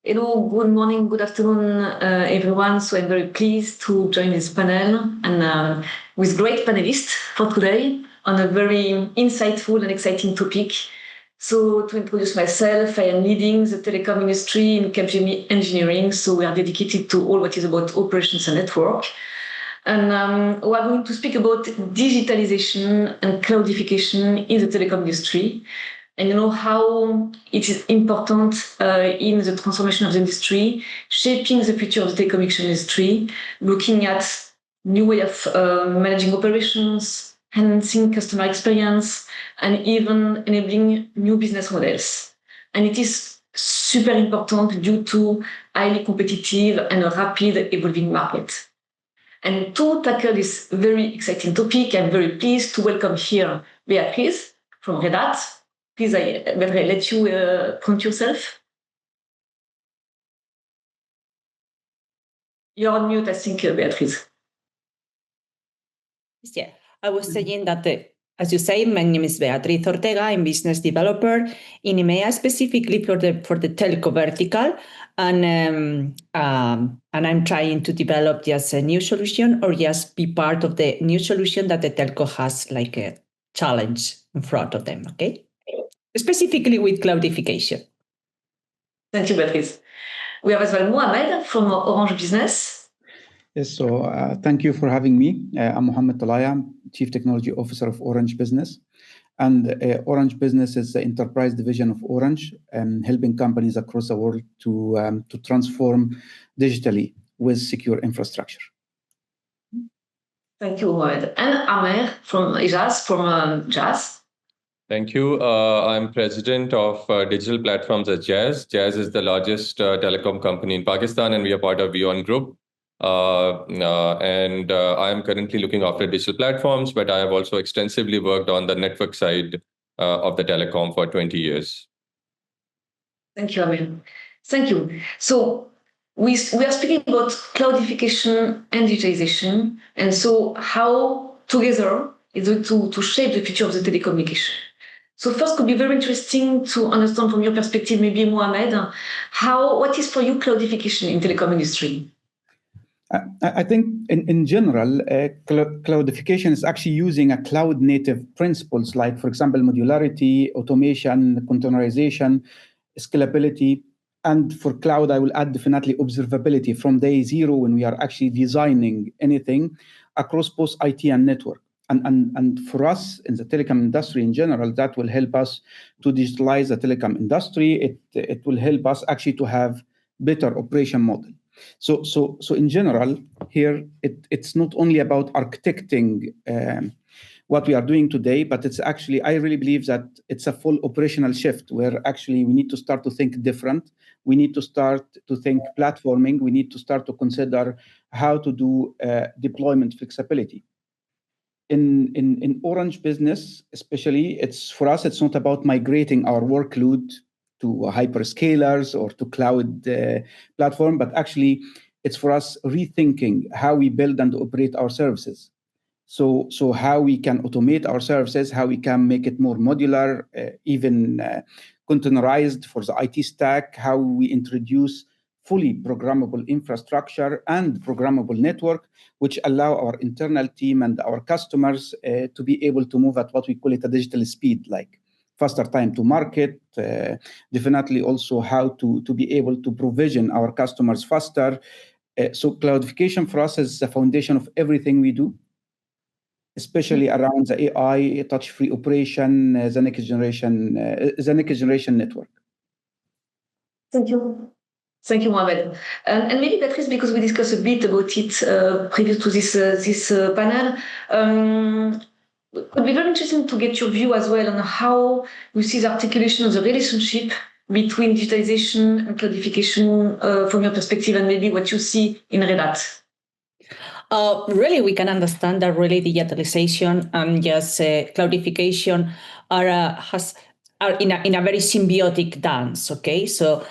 Hello, good morning, good afternoon, everyone. So I'm very pleased to join this panel and with great panelists for today on a very insightful and exciting topic. So to introduce myself, I am leading the telecom industry in Capgemini engineering. So we are dedicated to all what is about operations and network. And we are going to speak about digitalisation and cloudification in the telecom industry. And how it is important in the transformation of the industry, shaping the future of the telecommunication industry, looking at new way of managing operations, enhancing customer experience, and even enabling new business models. And it is super important due to highly competitive and a rapid evolving market. And to tackle this very exciting topic, I'm very pleased to welcome here Beatriz from Red Hat. Please, I let you present yourself. You're on mute, I think, Beatriz. Yeah, I was saying that, as you say, my name is Beatriz Ortega. I'm business developer in EMEA, specifically for the telco vertical, and I'm trying to develop just a new solution or just be part of the new solution that the telco has, like a challenge in front of them. Okay. Specifically with cloudification. Thank you, Beatriz. We have as well Mohamed from Orange Business. Yes, so thank you for having me. I'm Mohamed Talaye, Chief Technology Officer of Orange Business. And Orange Business is the enterprise division of Orange, helping companies across the world to transform digitally with secure infrastructure. Thank you, Mohamed. And Aamer from Ejaz, from Ejaz. Thank you. I'm president of digital platforms at Ejaz. Ejaz is the largest telecom company in Pakistan, and we are part of Beyond Group. And I am currently looking after digital platforms, but I have also extensively worked on the network side of the telecom for 20 years. Thank you, Aamer. Thank you. So we are speaking about cloudification and digitalization, and so how together is going to shape the future of the telecommunication. So first, could be very interesting to understand from your perspective, maybe Mohamed, what is for you cloudification in telecom industry? I think in general, cloudification is actually using a cloud native principles like, for example, modularity, automation, containerization, scalability. And for cloud, I will add definitely observability from day zero when we are actually designing anything across both IT and network. And for us in the telecom industry in general, that will help us to digitalize the telecom industry. It will help us actually to have better operation model. So in general, here it's not only about architecting what we are doing today, but it's actually, I really believe that it's a full operational shift where actually we need to start to think different. We need to start to think platforming. We need to start to consider how to do deployment flexibility. In Orange Business, especially, for us, it's not about migrating our workload to hyperscalers or to cloud platform, but actually it's for us rethinking how we build and operate our services. So how we can automate our services, how we can make it more modular, even containerized for the IT stack, how we introduce fully programmable infrastructure and programmable network, which allow our internal team and our customers to be able to move at what we call it a digital speed, like faster time to market, definitely also how to be able to provision our customers faster. So cloudification for us is the foundation of everything we do, especially around the AI, touch-free operation, the next generation network. Thank you. Thank you, Mohamed. And maybe, Beatriz, because we discussed a bit about it previous to this panel, it would be very interesting to get your view as well on how you see the articulation of the relationship between digitalization and cloudification from your perspective, and maybe what you see in Red Hat. Really, we can understand that really digitalization and just cloudification are in a very symbiotic dance. Okay, so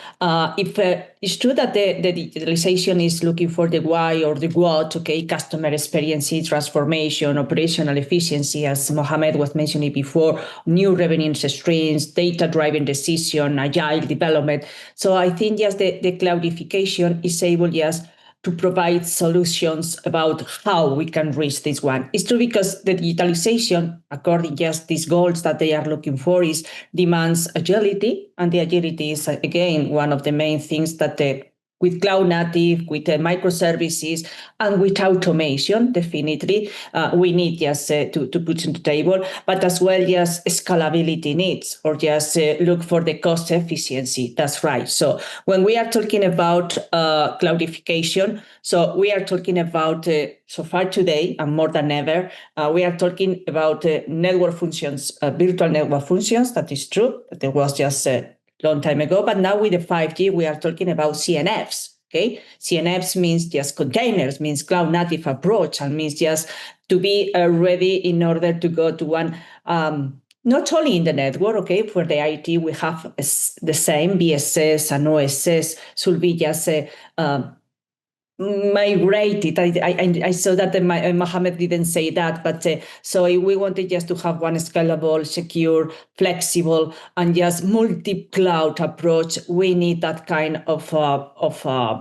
if it's true that the digitalization is looking for the why or the what, okay, customer experience, transformation, operational efficiency, as Mohamed was mentioning before, new revenue streams, data-driven decision, agile development. So I think yes, the cloudification is able to provide solutions about how we can reach this one. It's true because the digitalization, according to these goals that they are looking for, demands agility, and the agility is again one of the main things that with cloud native, with microservices, and with automation, definitely, we need to put on the table, but as well scalability needs, or look for the cost efficiency. That's right. So when we are talking about cloudification, so we are talking about, so far today, and more than ever, we are talking about network functions, virtual network functions. That is true. There was just long time ago, but now with the 5G, we are talking about CNFs. Okay, CNFs means just containers, means cloud native approach, and means just to be ready in order to go to one. Not only in the network, okay, for the IT, we have the same BSS and OSS should be just migrated. I saw that Mohamed didn't say that, but so we wanted just to have one scalable, secure, flexible, and just multi-cloud approach. We need that kind of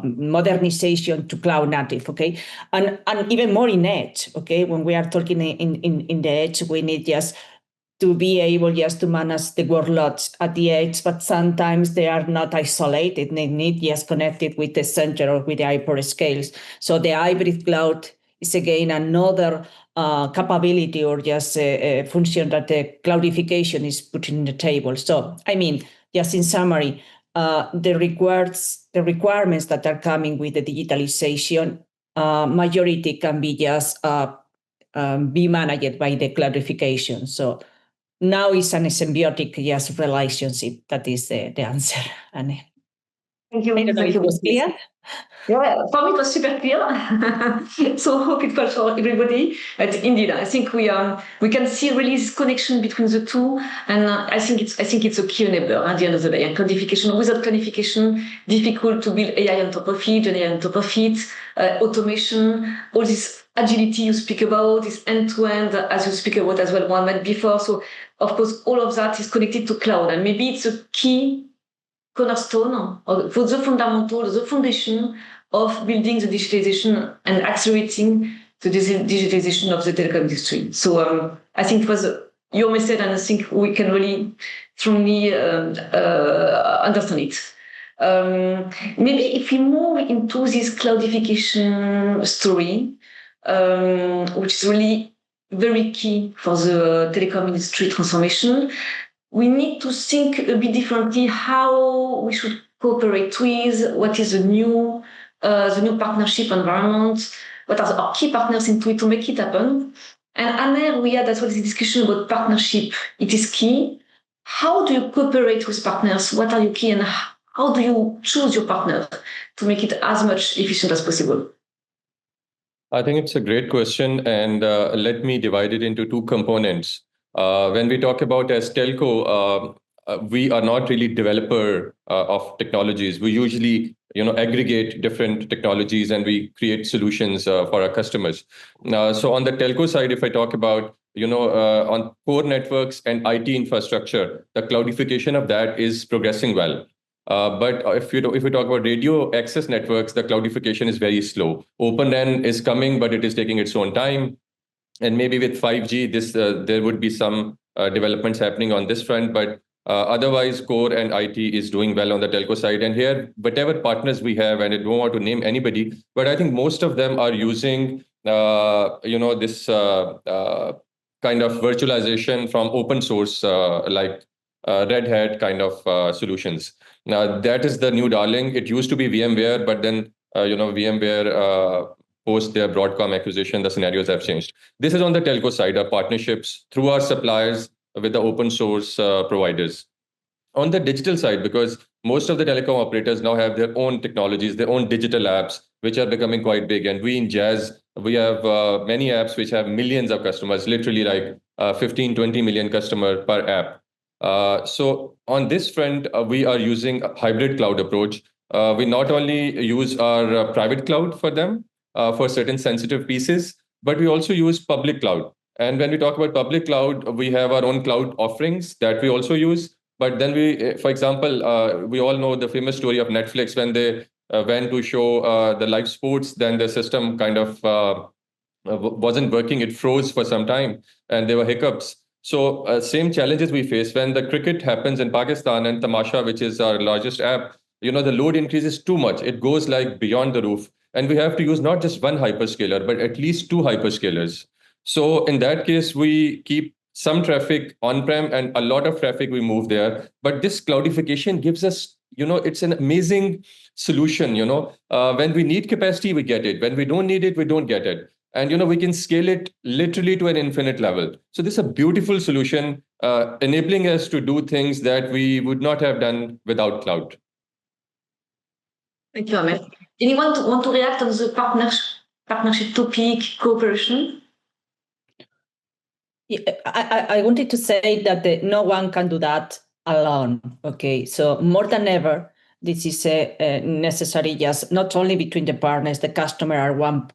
modernization to cloud native, okay, and even more in edge, okay. When we are talking in the edge, we need just to be able to manage the workloads at the edge, but sometimes they are not isolated. They need connected with the center or with the hyperscales. So the hybrid cloud is again another capability or function that the cloudification is putting on the table. So I mean, just in summary, the requirements that are coming with the digitalization, majority can be be managed by the cloudification. So now it's a symbiotic relationship. That is the answer. Anne. Thank you. I don't know if it was clear. Yeah, for me it was super clear. So hope it was for everybody. But indeed, I think we can see really this connection between the two, and I think it's a key enabler at the end of the day. And cloudification, without cloudification, difficult to build AI on top of it, Gen AI on top of it, automation, all this agility you speak about, this end-to-end, as you speak about as well, Mohamed, before. So of course, all of that is connected to cloud, and maybe it's a key cornerstone for the fundamental, the foundation of building the digitalization and accelerating the digitalization of the telecom industry. So I think it was your message, and I think we can really strongly understand it. Maybe if we move into this cloudification story, which is really very key for the telecom industry transformation, we need to think a bit differently how we should cooperate with, what is the new partnership environment, what are our key partners into it to make it happen. And Aamer, we had as well this discussion about partnership. It is key. How do you cooperate with partners? What are your key, and how do you choose your partners to make it as much efficient as possible? I think it's a great question, and let me divide it into two components. When we talk about as telco, we are not really developer of technologies. We usually, aggregate different technologies and we create solutions for our customers. So on the telco side, if I talk about, on core networks and IT infrastructure, the cloudification of that is progressing well. But if we talk about radio access networks, the cloudification is very slow. OpenRAN is coming, but it is taking its own time. And maybe with 5G, there would be some developments happening on this front. But otherwise, core and IT is doing well on the telco side. And here, whatever partners we have, and I don't want to name anybody, but I think most of them are using, this kind of virtualization from open source, like Red Hat kind of solutions. Now, that is the new darling. It used to be VMware, but then, VMware post their Broadcom acquisition, the scenarios have changed. This is on the telco side, our partnerships through our suppliers with the open source providers. On the digital side, because most of the telecom operators now have their own technologies, their own digital apps, which are becoming quite big. And we in Ejaz, we have many apps which have millions of customers, literally like 15, 20 million customers per app. So on this front, we are using a hybrid cloud approach. We not only use our private cloud for them for certain sensitive pieces, but we also use public cloud. And when we talk about public cloud, we have our own cloud offerings that we also use. But then for example, we all know the famous story of Netflix when they went to show the live sports, then the system kind of wasn't working. It froze for some time and there were hiccups. So same challenges we face when the cricket happens in Pakistan and Tamasha, which is our largest app, the load increases too much. It goes like beyond the roof. And we have to use not just one hyperscaler, but at least two hyperscalers. So in that case, we keep some traffic on-prem and a lot of traffic we move there. But this cloudification gives us, it's an amazing solution. When we need capacity, we get it. When we don't need it, we don't get it. And we can scale it literally to an infinite level. So this is a beautiful solution, enabling us to do things that we would not have done without cloud. Thank you, Aamer. Anyone want to react on the partnership topic, cooperation? Yeah, I wanted to say that no one can do that alone. Okay, so more than ever, this is necessary. Just not only between the partners, the customer are one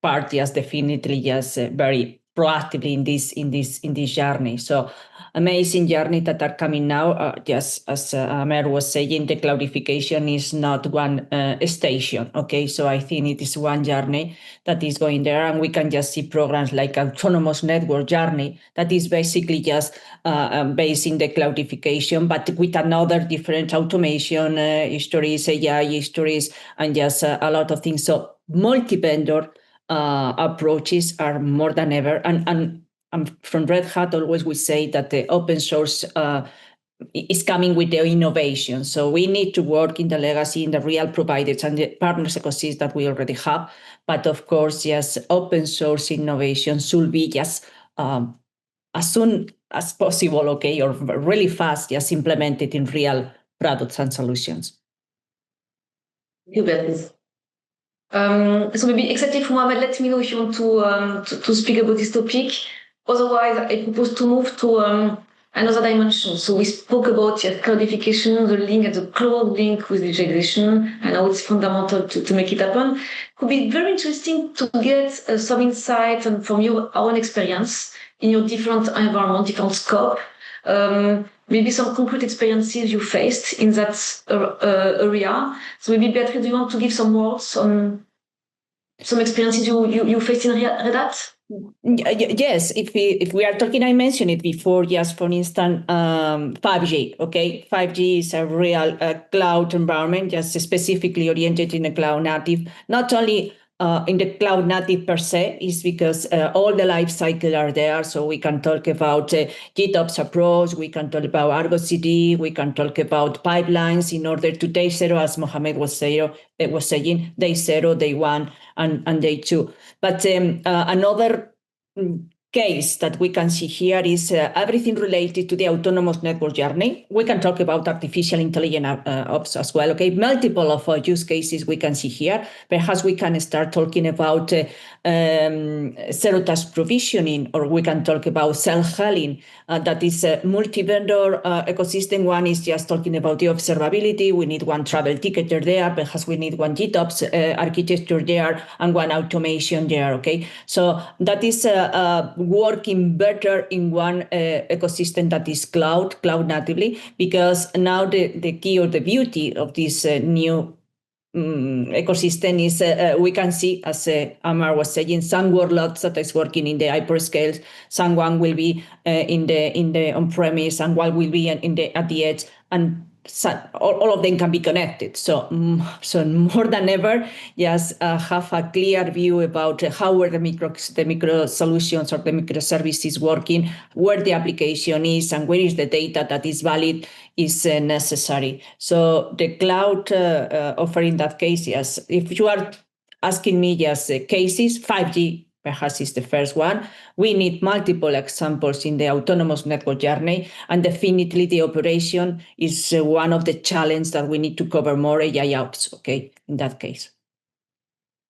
part, just definitely just very proactively in this journey. So amazing journey that are coming now. Just as Aamer was saying, the cloudification is not one station. Okay, so I think it is one journey that is going there, and we can just see programs like autonomous network journey that is basically just based in the cloudification, but with another different automation histories, AI histories, and just a lot of things. So multi-vendor approaches are more than ever. And from Red Hat, always we say that the open source is coming with the innovation. So we need to work in the legacy, in the real providers and the partners ecosystem that we already have. But of course, yes, open source innovation should be just as soon as possible, okay, or really fast, just implemented in real products and solutions. Thank you, Beatriz. So maybe exactly for Mohamed, let me know if you want to speak about this topic. Otherwise, I propose to move to another dimension. So we spoke about cloudification, the link and the cloud link with digitalisation, and how it's fundamental to make it happen. Could be very interesting to get some insight from your own experience in your different environment, different scope. Maybe some concrete experiences you faced in that area. So maybe Beatriz, do you want to give some words on some experiences you faced in Red Hat? Yes, if we are talking, I mentioned it before, just for instance, 5G, okay? 5G is a real cloud environment, just specifically oriented in a cloud native, not only in the cloud native per se, is because all the life cycle are there. So we can talk about GitOps approach, we can talk about Argo CD, we can talk about pipelines in order to day zero, as Mohamed was saying, day zero, day one, and day two. But another case that we can see here is everything related to the autonomous network journey. We can talk about artificial intelligence ops as well. Okay, multiple of use cases we can see here. Perhaps we can start talking about zero-touch provisioning, or we can talk about self-healing. That is a multi-vendor ecosystem. One is just talking about the observability. We need one travel ticketer there. Perhaps we need one GitOps architecture there and one automation there. Okay, so that is working better in one ecosystem that is cloud natively, because now the key or the beauty of this new ecosystem is we can see, as Aamer was saying, some workloads that is working in the hyperscales, someone will be in the on-premise, and one will be at the edge, and all of them can be connected. So more than ever, just have a clear view about how are the micro solutions or the microservices working, where the application is, and where is the data that is valid is necessary. So the cloud offer in that case, yes. If you are asking me just cases, 5G perhaps is the first one. We need multiple examples in the autonomous network journey, and definitely the operation is one of the challenges that we need to cover more AI ops, okay, in that case.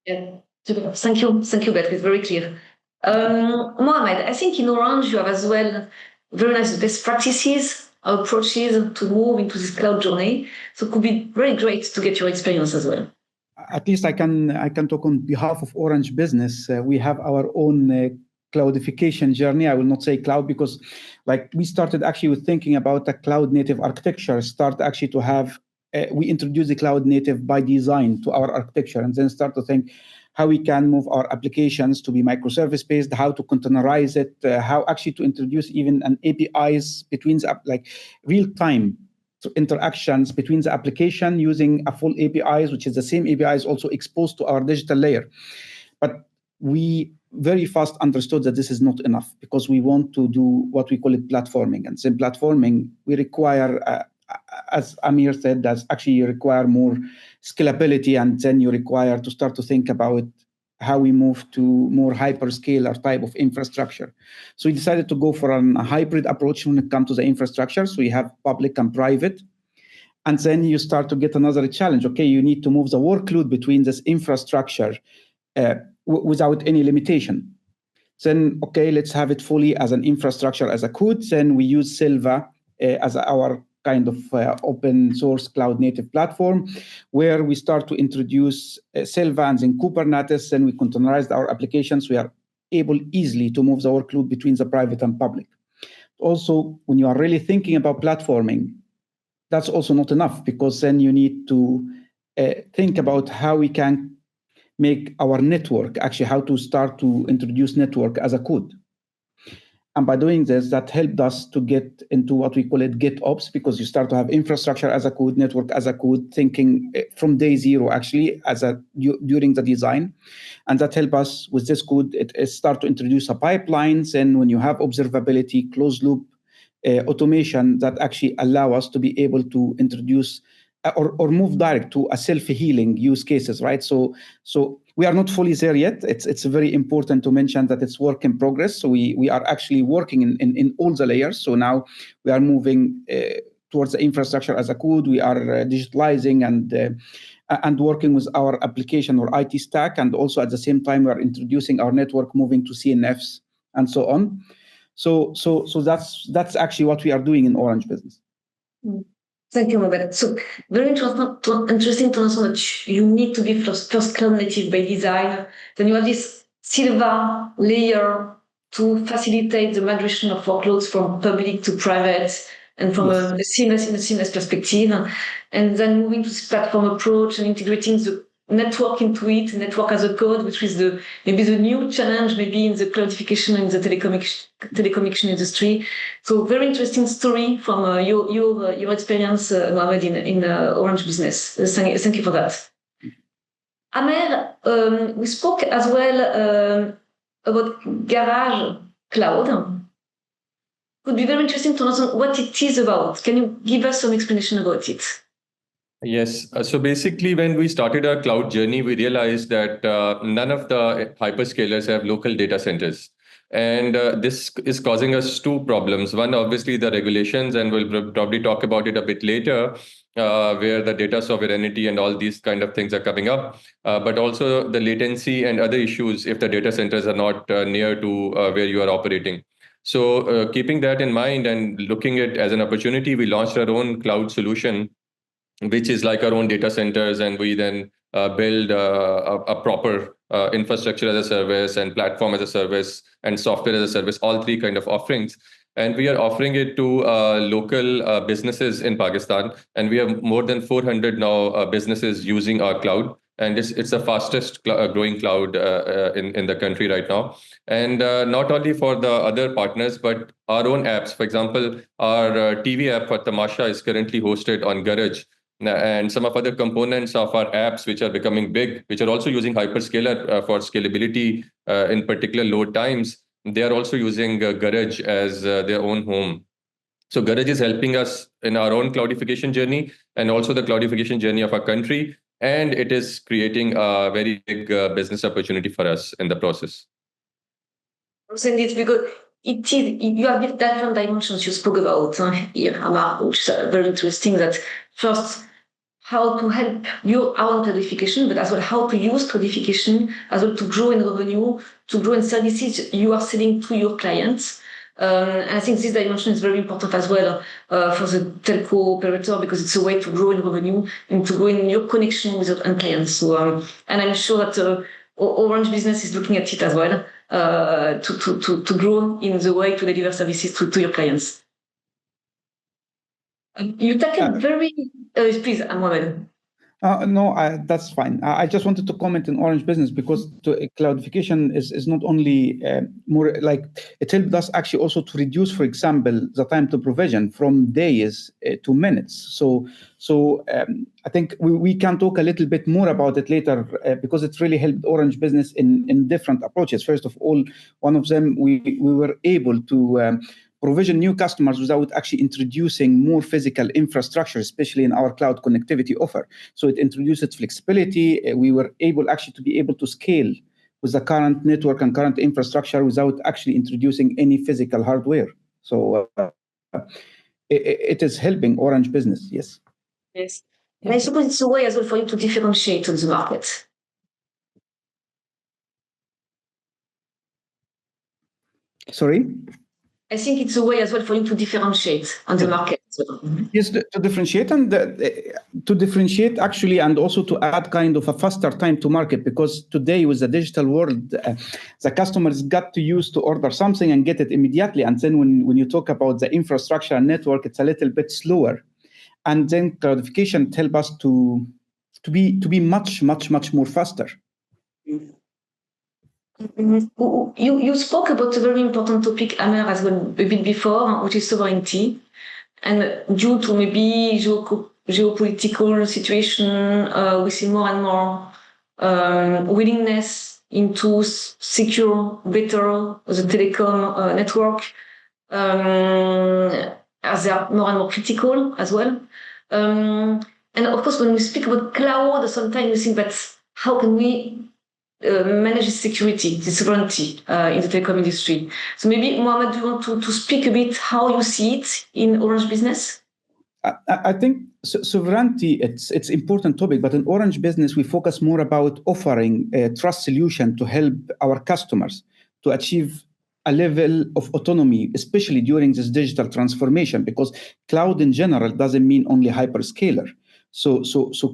Yeah, thank you, Beatriz, very clear. Mohamed, I think in Orange you have as well very nice best practices our approaches to move into this cloud journey. So it could be very great to get your experience as well. At least I can talk on behalf of Orange Business. We have our own cloudification journey. I will not say cloud because like we started actually with thinking about a cloud native architecture, start actually to have, we introduce the cloud native by design to our architecture and then start to think how we can move our applications to be microservice based, how to containerize it, how actually to introduce even an APIs between like real time interactions between the application using a full APIs, which is the same APIs also exposed to our digital layer. But we very fast understood that this is not enough because we want to do what we call it platforming. And in platforming, we require, as Aamer said, that actually you require more scalability, and then you require to start to think about how we move to more hyperscaler type of infrastructure. So we decided to go for a hybrid approach when it comes to the infrastructure. So you have public and private. And then you start to get another challenge. Okay, you need to move the workload between this infrastructure without any limitation. Then, okay, let's have it fully as an infrastructure as a code. Then we use Silva as our kind of open source cloud native platform, where we start to introduce Silva and then Kubernetes, and we containerized our applications. We are able easily to move the workload between the private and public. Also, when you are really thinking about platforming, that's also not enough because then you need to think about how we can make our network, actually how to start to introduce network as a code. And by doing this, that helped us to get into what we call it GitOps, because you start to have infrastructure as a code, network as a code, thinking from day zero, actually, during the design. And that helped us with this code, it start to introduce a pipelines. And when you have observability, closed loop, automation that actually allow us to be able to introduce or move direct to a self-healing use cases, right? So we are not fully there yet. It's very important to mention that it's work in progress. So we are actually working in all the layers. So now we are moving towards the infrastructure as a code. We are digitalizing and working with our application or IT stack. And also at the same time, we are introducing our network, moving to CNFs and so on. So that's actually what we are doing in Orange Business. Thank you, Mohamed. So very interesting to understand that you need to be first cloud native by design. Then you have this Silva layer to facilitate the migration of workloads from public to private and from a seamless perspective. And then moving to this platform approach and integrating the network into it, network as a code, which is maybe the new challenge, maybe in the cloudification and the telecommunication industry. So very interesting story from your experience, Mohamed, in Orange Business. Thank you for that. Aamer, we spoke as well about Garage Cloud. Would be very interesting to know what it is about. Can you give us some explanation about it? Yes. So basically, when we started our cloud journey, we realized that none of the hyperscalers have local data centers. And this is causing us two problems. One, obviously, the regulations, and we'll probably talk about it a bit later, where the data sovereignty and all these kind of things are coming up, but also the latency and other issues if the data centers are not near to where you are operating. So keeping that in mind and looking at it as an opportunity, we launched our own cloud solution, which is like our own data centers, and we then build a proper infrastructure as a service and platform as a service and software as a service, all three kind of offerings. And we are offering it to local businesses in Pakistan. And we have more than 400 now businesses using our cloud. And it's the fastest growing cloud in the country right now. And not only for the other partners, but our own apps. For example, our TV app for Tamasha is currently hosted on Garage. And some of other components of our apps, which are becoming big, which are also using hyperscaler for scalability in particular load times, they are also using Garage as their own home. So Garage is helping us in our own cloudification journey and also the cloudification journey of our country. And it is creating a very big business opportunity for us in the process. Indeed, because you have different dimensions you spoke about here, Aamer, which is very interesting. That first, how to help your own cloudification, but as well how to use cloudification as well to grow in revenue, to grow in services you are selling to your clients. And I think this dimension is very important as well for the telco operator, because it's a way to grow in revenue and to grow in your connection with your end clients. So, and I'm sure that Orange Business is looking at it as well to grow in the way to deliver services to your clients. You tackled please, Mohamed. No, that's fine. I just wanted to comment on Orange Business because cloudification is not only more like it helped us actually also to reduce, for example, the time to provision from days to minutes. So I think we can talk a little bit more about it later because it really helped Orange Business in different approaches. First of all, one of them, we were able to provision new customers without actually introducing more physical infrastructure, especially in our cloud connectivity offer. So it introduced flexibility. We were able actually to be able to scale with the current network and current infrastructure without actually introducing any physical hardware. So it is helping Orange Business, yes. Yes. And I suppose it's a way as well for you to differentiate on the market. Sorry? I think it's a way as well for you to differentiate on the market. Yes, to differentiate and to differentiate actually, and also to add kind of a faster time to market, because today with the digital world, the customers got to use to order something and get it immediately. And then when you talk about the infrastructure and network, it's a little bit slower. And then cloudification help us to be much more faster. You spoke about a very important topic, Aamer, as well a bit before, which is sovereignty. And due to maybe geopolitical situation, we see more and more willingness into secure better the telecom network, as they are more and more critical as well. And of course, when we speak about cloud, sometimes we think that how can we manage the security, the sovereignty in the telecom industry. So maybe, Mohamed, do you want to speak a bit how you see it in Orange Business? I think sovereignty, it's important topic, but in Orange Business, we focus more about offering a trust solution to help our customers to achieve a level of autonomy, especially during this digital transformation, because cloud in general doesn't mean only hyperscaler. So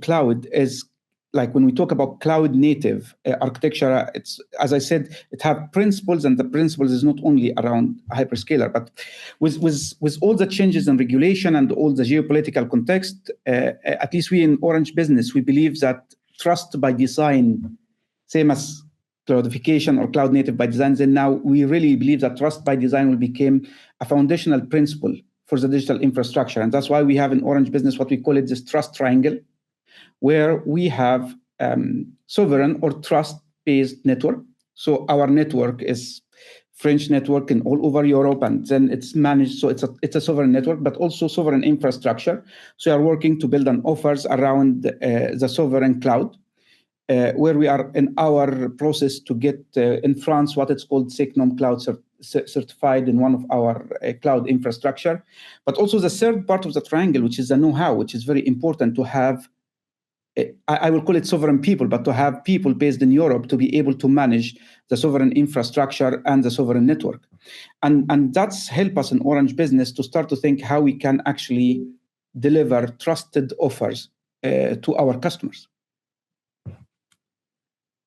cloud is, like when we talk about cloud native architecture, it's, as I said, it have principles, and the principles is not only around hyperscaler, but with all the changes in regulation and all the geopolitical context, at least we in Orange Business, we believe that trust by design, same as cloudification or cloud native by design, then now we really believe that trust by design will become a foundational principle for the digital infrastructure. And that's why we have in Orange Business what we call it this trust triangle, where we have sovereign or trust-based network. So our network is French network in all over Europe, and then it's managed. So it's a sovereign network, but also sovereign infrastructure. So we are working to build an offers around the sovereign cloud, where we are in our process to get in France what it's called SecNum Cloud certified in one of our cloud infrastructure. But also the third part of the triangle, which is the know-how, which is very important to have. I will call it sovereign people, but to have people based in Europe to be able to manage the sovereign infrastructure and the sovereign network. And that's helped us in Orange Business to start to think how we can actually deliver trusted offers to our customers.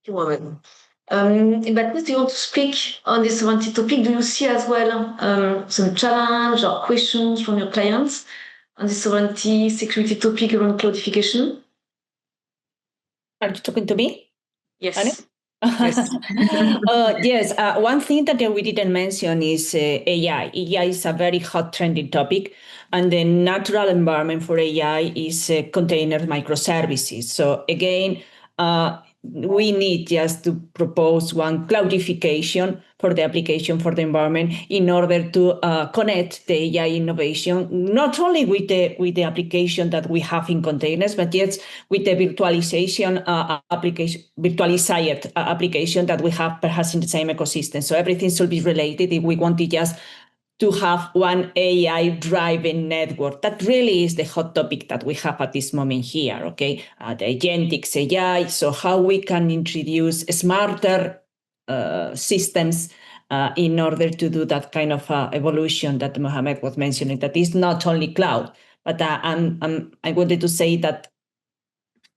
But do you want to speak on this sovereignty topic? Do you see as well some challenge or questions from your clients on this sovereignty security topic around cloudification? Are you talking to me? Yes. Yes. Yes. One thing that we didn't mention is AI. AI is a very hot trending topic, and the natural environment for AI is container microservices. So again, we need just to propose one cloudification for the application for the environment in order to connect the AI innovation, not only with the application that we have in containers, but yes, with the virtualization application, virtualized application that we have perhaps in the same ecosystem. So everything should be related if we want to just to have one AI-driven network. That really is the hot topic that we have at this moment here, okay? The agentics AI, so how we can introduce smarter systems in order to do that kind of evolution that Mohamed was mentioning, that is not only cloud, but I wanted to say that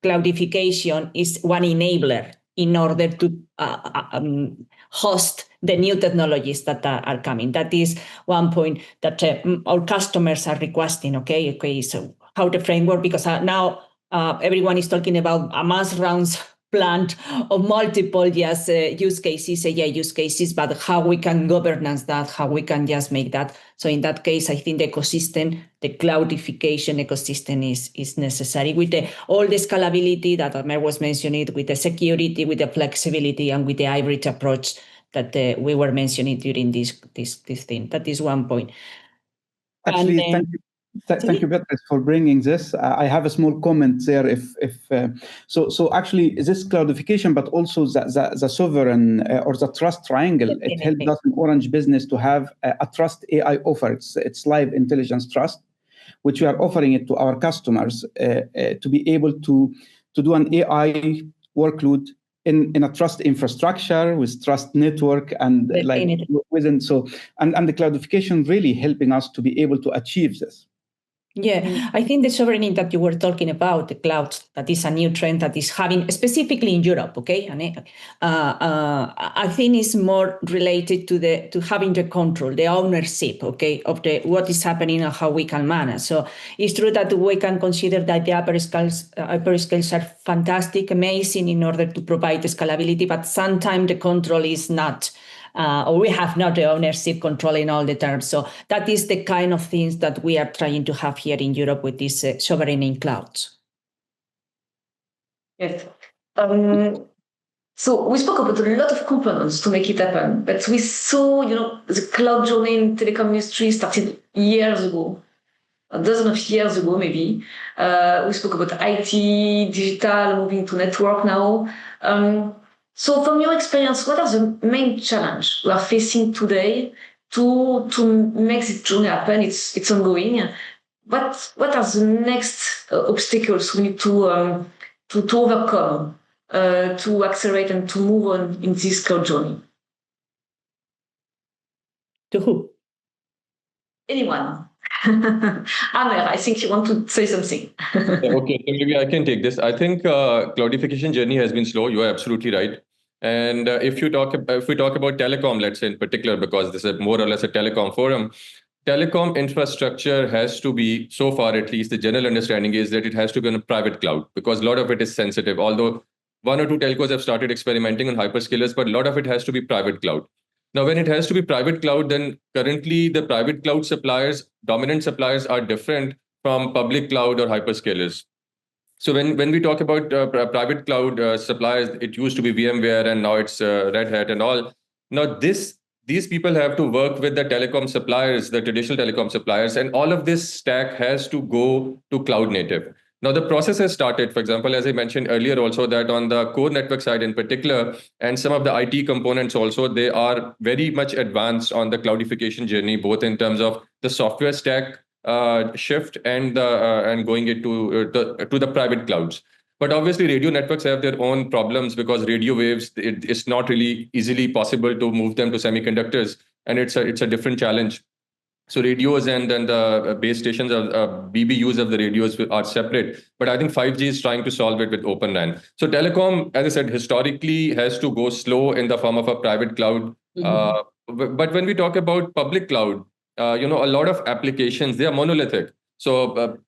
cloudification is one enabler in order to host the new technologies that are coming. That is one point that our customers are requesting. Okay, so how the framework, because now everyone is talking about a mass rounds planned of multiple use cases, AI use cases, but how we can governance that, how we can just make that. So in that case, I think the ecosystem, the cloudification ecosystem is necessary with all the scalability that Aamer was mentioning, with the security, with the flexibility, and with the hybrid approach that we were mentioning during this thing. That is one point. Actually, thank you, Beatriz, for bringing this. I have a small comment there. So actually, this cloudification, but also the sovereign or the trust triangle, it helped us in Orange Business to have a trust AI offer. It's live intelligence trust, which we are offering it to our customers to be able to do an AI workload in a trust infrastructure with trust network and within. So and the cloudification really helping us to be able to achieve this. Yeah, I think the sovereignty that you were talking about, the cloud, that is a new trend that is having, specifically in Europe, okay? And I think it's more related to having the control, the ownership, okay, of what is happening and how we can manage. So it's true that we can consider that the hyperscales are fantastic, amazing in order to provide the scalability, but sometimes the control is not. Or we have not the ownership controlling all the terms. So that is the kind of things that we are trying to have here in Europe with these sovereign in clouds. Yes. So we spoke about a lot of components to make it happen, but we saw, the cloud journey in telecom industry started years ago, a dozen of years ago, maybe. We spoke about IT, digital, moving to network now. So from your experience, what are the main challenges we are facing today to make this journey happen? It's ongoing. What are the next obstacles we need to overcome to accelerate and to move on in this cloud journey? To who? Anyone. Aamer, I think you want to say something. Okay, so maybe I can take this. I think cloudification journey has been slow. You are absolutely right. And if we talk about telecom, let's say in particular, because this is more or less a telecom forum, telecom infrastructure has to be, so far at least, the general understanding is that it has to be on a private cloud, because a lot of it is sensitive. Although one or two telcos have started experimenting on hyperscalers, but a lot of it has to be private cloud. Now, when it has to be private cloud, then currently the private cloud suppliers, dominant suppliers, are different from public cloud or hyperscalers. So when we talk about private cloud suppliers, it used to be VMware and now it's Red Hat and all. Now these people have to work with the telecom suppliers, the traditional telecom suppliers, and all of this stack has to go to cloud native. Now the process has started, for example, as I mentioned earlier also, that on the core network side in particular, and some of the IT components also, they are very much advanced on the cloudification journey, both in terms of the software stack shift and going into the private clouds. But obviously, radio networks have their own problems because radio waves, it's not really easily possible to move them to semiconductors, and it's a different challenge. So radios and the base stations, BBUs of the radios are separate. But I think 5G is trying to solve it with Open RAN. So telecom, as I said, historically has to go slow in the form of a private cloud. Mm-hmm. But when we talk about public cloud, a lot of applications, they are monolithic. So,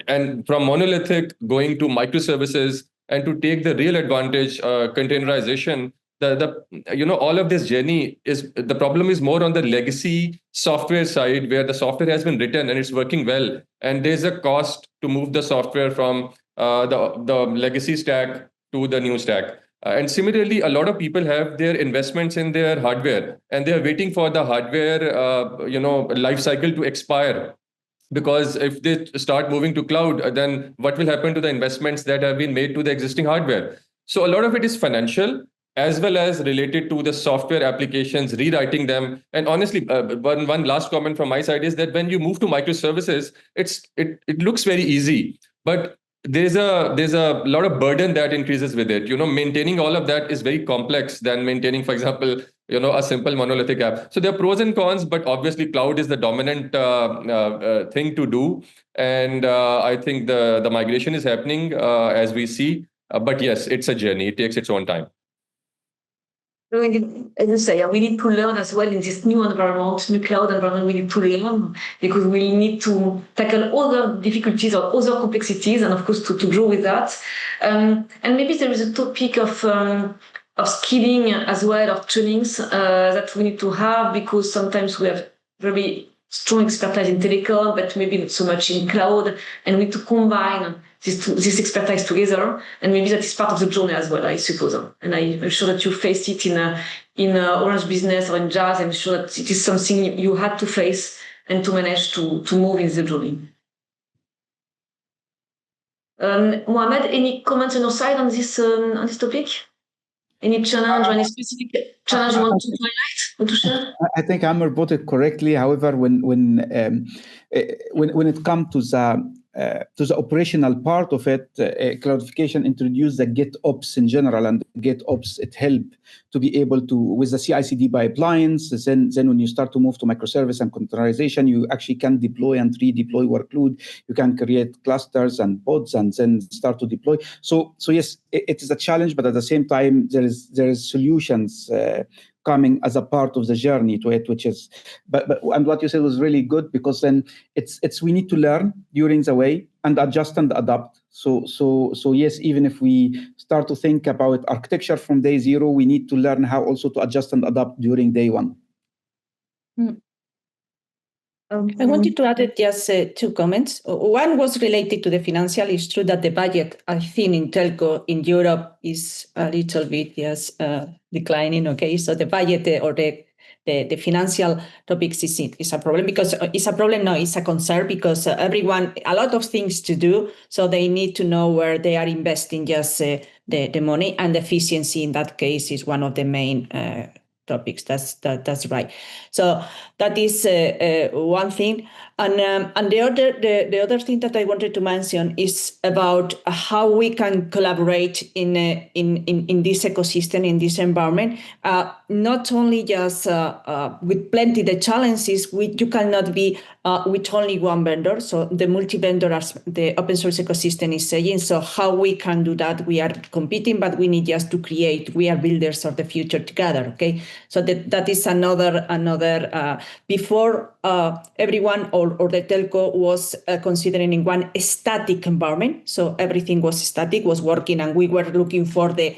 and from monolithic going to microservices, and to take the real advantage, containerization, all of this journey is, the problem is more on the legacy software side, where the software has been written and it's working well, and there's a cost to move the software from the legacy stack to the new stack. And similarly, a lot of people have their investments in their hardware, and they're waiting for the hardware life cycle to expire. Because if they start moving to cloud, then what will happen to the investments that have been made to the existing hardware? So a lot of it is financial, as well as related to the software applications, rewriting them. And honestly, one last comment from my side is that when you move to microservices, it looks very easy, but there's a lot of burden that increases with it. Maintaining all of that is very complex than maintaining, for example, a simple monolithic app. So there are pros and cons, but obviously cloud is the dominant thing to do. And I think the migration is happening as we see. But yes, it's a journey. It takes its own time. As you say, we need to learn as well in this new environment, new cloud environment. We need to learn because we need to tackle other difficulties or other complexities, and of course to grow with that. And maybe there is a topic of skilling as well, of trainings that we need to have, because sometimes we have very strong expertise in telecom, but maybe not so much in cloud, and we need to combine this expertise together, and maybe that is part of the journey as well, I suppose. And I'm sure that you faced it in Orange Business or in Ejaz. I'm sure that it is something you had to face and to manage to move in the journey. Mohamed, any comments on your side on this topic? Any challenge or any specific challenge you want to highlight or to share? I think Aamer put it correctly. However, when it comes to the operational part of it, Cloudification introduced the GitOps in general, and GitOps, it helped to be able to, with the CI/CD pipelines, then when you start to move to microservice and containerization, you actually can deploy and redeploy workload. You can create clusters and pods and then start to deploy. So yes, it is a challenge, but at the same time, there is solutions coming as a part of the journey to it, which is, and what you said was really good, because then it's we need to learn during the way and adjust and adapt. So yes, even if we start to think about architecture from day zero, we need to learn how also to adjust and adapt during day one. I wanted to add just 2 comments. One was related to the financial. It's true that the budget, I think, in telco in Europe is a little bit declining. Okay, so the budget or the financial topics is a problem, because it's a problem. No, it's a concern, because everyone, a lot of things to do, so they need to know where they are investing just the money, and efficiency in that case is one of the main topics. That's right. So that is one thing, and the other thing that I wanted to mention is about how we can collaborate in this ecosystem, in this environment. Not only just with plenty the challenges, you cannot be with only one vendor. So the multi-vendor, as the open source ecosystem is saying. So how we can do that? We are competing, but we need just to create. We are builders of the future together. Okay. So that is another before everyone or the telco was considering in one static environment. So everything was static, was working, and we were looking for the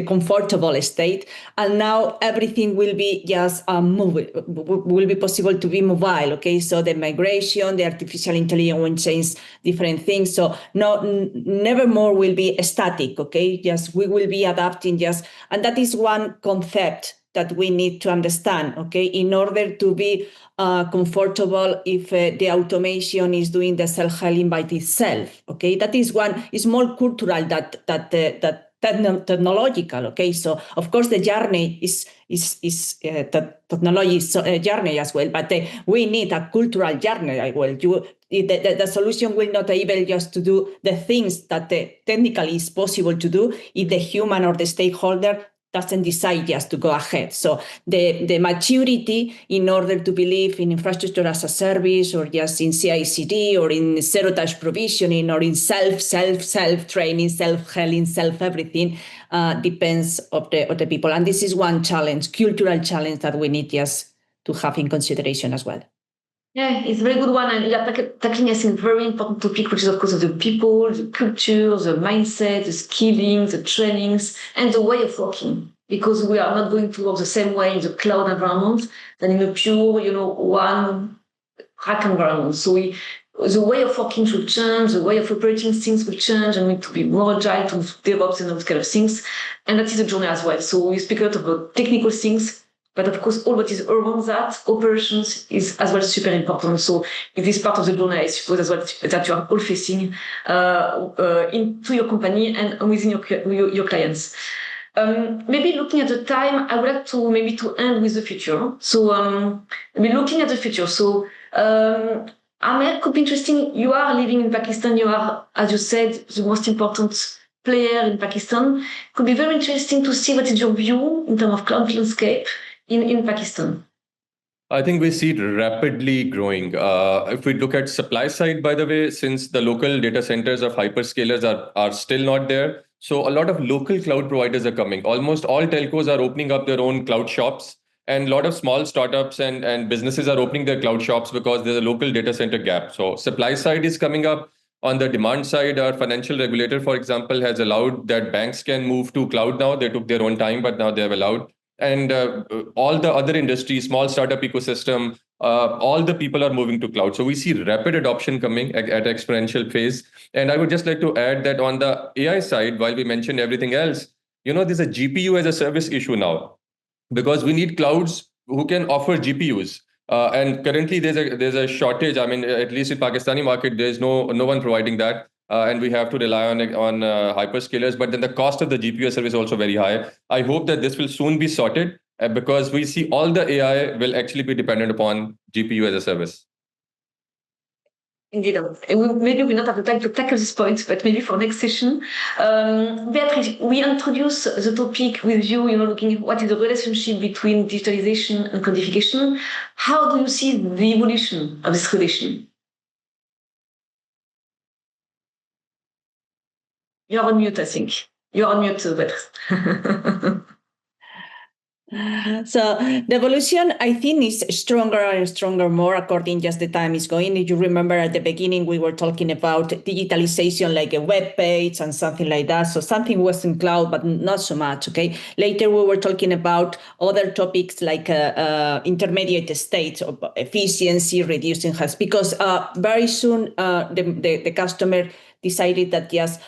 comfortable state. And now everything will be just will be possible to be mobile. Okay, so the migration, the artificial intelligence will change different things. So never more will be static. Okay, just we will be adapting. And that is one concept that we need to understand, okay, in order to be comfortable if the automation is doing the self-healing by itself, okay? That is one, is more cultural that technological, okay? So, of course, the journey is the technology is a journey as well, but we need a cultural journey as well. The solution will not be able just to do the things that technically is possible to do if the human or the stakeholder doesn't decide just to go ahead. So the maturity in order to believe in infrastructure as a service, or just in CI/CD, or in zero-touch provisioning, or in self-training, self-healing, self-everything, depends of the people. And this is one challenge, cultural challenge, that we need just to have in consideration as well. Yeah, it's a very good one. And you're tackling, I think, a very important topic, which is, of course, the people, the culture, the mindset, the skilling, the trainings, and the way of working. Because we are not going to work the same way in the cloud environment than in a pure, one rack environment. So the way of working should change, the way of operating things will change, and we need to be more agile to DevOps and those kind of things. And that is a journey as well. So we speak a lot about technical things, but of course, all what is around that, operations, is as well super important. So it is part of the journey, I suppose, as well, that you are all facing into your company and within your clients. Maybe looking at the time, I would like to end with the future. So maybe looking at the future. So Aamer, could be interesting. You are living in Pakistan. You are, as you said, the most important player in Pakistan. It could be very interesting to see what is your view in terms of cloud landscape in Pakistan. I think we see it rapidly growing. If we look at supply side, by the way, since the local data centers of hyperscalers are still not there, so a lot of local cloud providers are coming. Almost all telcos are opening up their own cloud shops, and a lot of small startups and businesses are opening their cloud shops because there's a local data center gap. So supply side is coming up. On the demand side, our financial regulator, for example, has allowed that banks can move to cloud now. They took their own time, but now they have allowed. And all the other industries, small startup ecosystem, all the people are moving to cloud. So we see rapid adoption coming at exponential phase. And I would just like to add that on the AI side, while we mentioned everything else, there's a GPU as a service issue now, because we need clouds who can offer GPUs. And currently there's a shortage. I mean, at least in Pakistani market, there's no one providing that. And we have to rely on hyperscalers. But then the cost of the GPU service is also very high. I hope that this will soon be sorted because we see all the AI will actually be dependent upon GPU as a service. Indeed. Maybe we not have the time to tackle this point, but maybe for next session. Beatriz, we introduce the topic with you, looking at what is the relationship between digitalization and cloudification. How do you see the evolution of this relation? You're on mute, I think. You're on mute, Beatriz. So the evolution, I think, is stronger and stronger more according just the time is going. If you remember at the beginning, we were talking about digitalization like a web page and something like that. So something was in cloud, but not so much. Okay. Later, we were talking about other topics like intermediate states of efficiency, reducing costs, because very soon the customer decided that yes,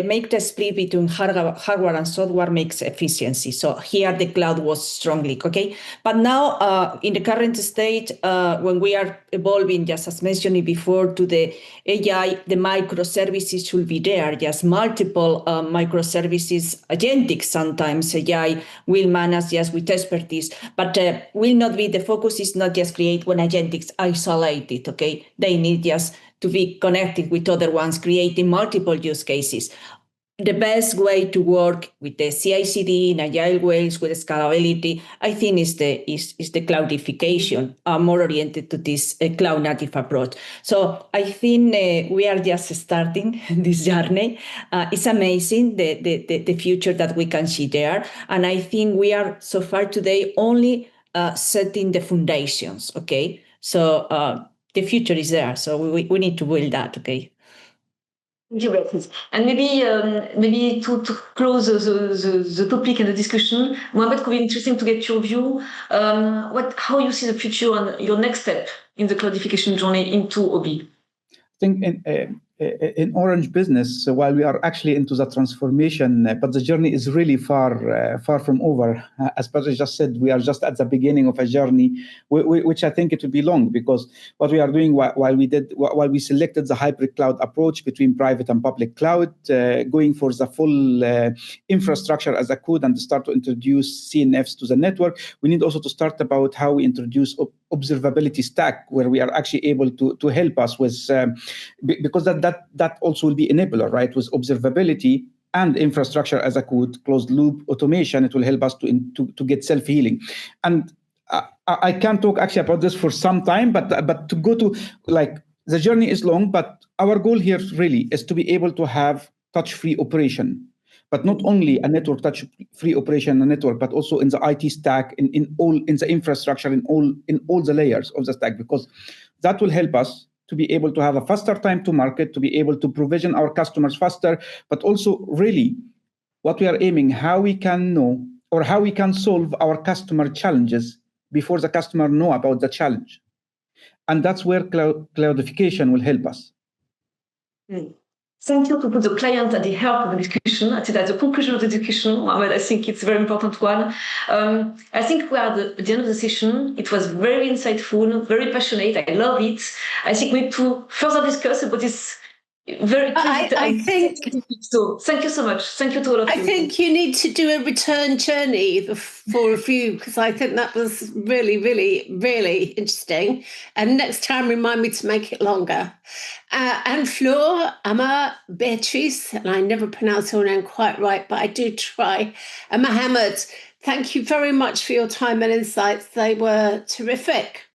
make the split between hardware and software makes efficiency. So here the cloud was strongly, okay? But now in the current state, when we are evolving, just as mentioned before, to the AI, the microservices should be there, just multiple microservices, agentic sometimes AI will manage just with expertise, but will not be, the focus is not just create one agentics isolated, okay? They need just to be connected with other ones, creating multiple use cases. The best way to work with the CI/CD in agile ways with scalability, I think, is the cloudification, more oriented to this cloud native approach. So I think we are just starting this journey. It's amazing the future that we can see there, and I think we are so far today only setting the foundations. Okay, so. The future is there, so we need to build that, okay? Thank you, Beatriz. And maybe to close the topic and the discussion, Mohamed, could be interesting to get your view. How you see the future and your next step in the cloudification journey into OB? I think in Orange Business, while we are actually into the transformation, but the journey is really far from over. As Beatriz just said, we are just at the beginning of a journey, which I think it will be long, because what we are doing while we selected the hybrid cloud approach between private and public cloud, going for the full infrastructure as a code and start to introduce CNFs to the network, we need also to start about how we introduce observability stack, where we are actually able to help us with, because that also will be enabler, right? With observability and infrastructure as a code, closed loop automation, it will help us to get self-healing. And I can't talk actually about this for some time, but to go to, like, the journey is long, but our goal here really is to be able to have touch-free operation. But not only a network touch-free operation, a network, but also in the IT stack, in the infrastructure, in all the layers of the stack, because that will help us to be able to have a faster time to market, to be able to provision our customers faster, but also really what we are aiming, how we can know or how we can solve our customer challenges before the customer know about the challenge. And that's where cloudification will help us. Thank you to put the client at the heart of the discussion. I think that's the conclusion of the discussion, Mohamed. I think it's a very important one. I think we are at the end of the session. It was very insightful, very passionate. I love it. I think we need to further discuss about this very I think so. Thank you so much. Thank you to all of you. I think you need to do a return journey for review, because I think that was really, really, really interesting. And next time, remind me to make it longer. Anne-Flore, Aamer, Beatriz, and I never pronounce your name quite right, but I do try. And Mohamed, thank you very much for your time and insights. They were terrific.